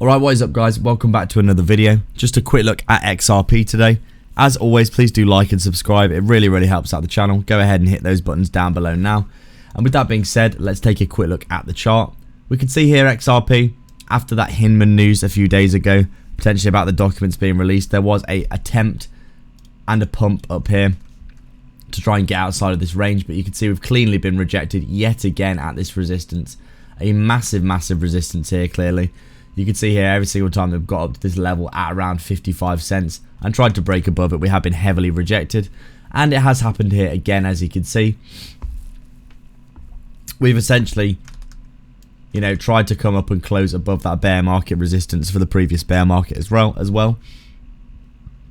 Alright, what is up guys? Welcome back to another video. Just a quick look at XRP today. As always, please do like and subscribe. It really helps out the channel. Go ahead and hit those buttons down below now. And with that being said, let's take a quick look at the chart. We can see here XRP, after that Hinman news a few days ago, potentially about the documents being released, there was a attempt and a pump up here to try and get outside of this range, but you can see we've cleanly been rejected yet again at this resistance. A massive resistance here, clearly. You can see here every single time they've got up to this level at around 55 cents and tried to break above it, we have been heavily rejected. And it has happened here again, as you can see. We've essentially, tried to come up and close above that bear market resistance for the previous bear market as well.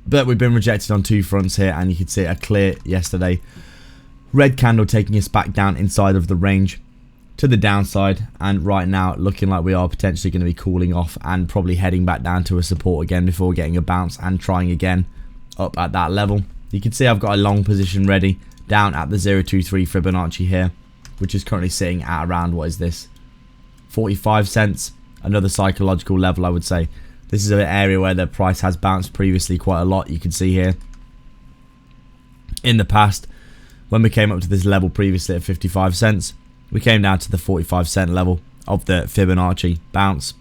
But we've been rejected on two fronts here, and you can see a clear yesterday red candle taking us back down inside of the range to the downside, and right now looking like we are potentially going to be cooling off and probably heading back down to a support again before getting a bounce and trying again up at that level. You can see I've got a long position ready down at the 0.23 Fibonacci here, which is currently sitting at around, what is this, 45 cents, another psychological level I would say. This is an area where the price has bounced previously quite a lot. You can see here in the past when we came up to this level previously at 55 cents, we came down to the 45 cent level of the Fibonacci. Bounce.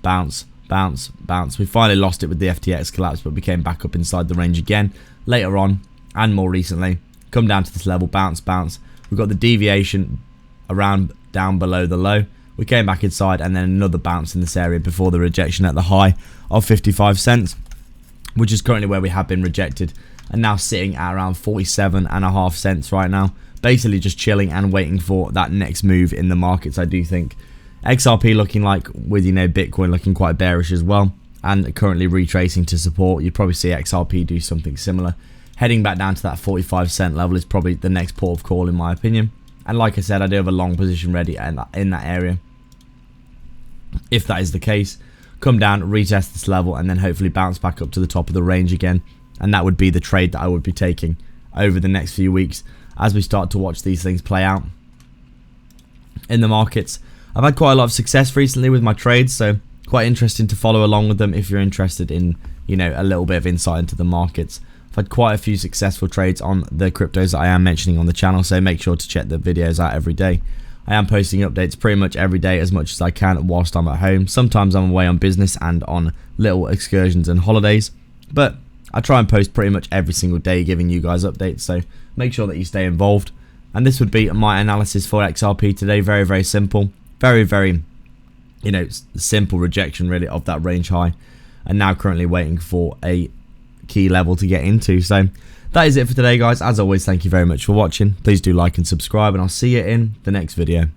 We finally lost it with the FTX collapse, but we came back up inside the range again later on and more recently. Come down to this level, bounce. We've got the deviation around down below the low. We came back inside and then another bounce in this area before the rejection at the high of 55 cents, which is currently where we have been rejected, and now sitting at around 47.5 cents right now. Basically just chilling and waiting for that next move in the markets, I do think. XRP looking like, with Bitcoin looking quite bearish as well, and currently retracing to support. You'd probably see XRP do something similar. Heading back down to that 45 cent level is probably the next port of call in my opinion. And like I said, I do have a long position ready in that area. If that is the case, come down, retest this level, and then hopefully bounce back up to the top of the range again. And that would be the trade that I would be taking over the next few weeks as we start to watch these things play out in the markets. I've had quite a lot of success recently with my trades, so quite interesting to follow along with them if you're interested in, a little bit of insight into the markets. I've had quite a few successful trades on the cryptos that I am mentioning on the channel, so make sure to check the videos out every day. I am posting updates pretty much every day as much as I can whilst I'm at home. Sometimes I'm away on business and on little excursions and holidays, but I try and post pretty much every single day giving you guys updates, so make sure that you stay involved. And this would be my analysis for XRP today. Very simple. Very simple rejection really of that range high, and now currently waiting for a key level to get into. So that is it for today guys. As always, thank you very much for watching. Please do like and subscribe, and I'll see you in the next video.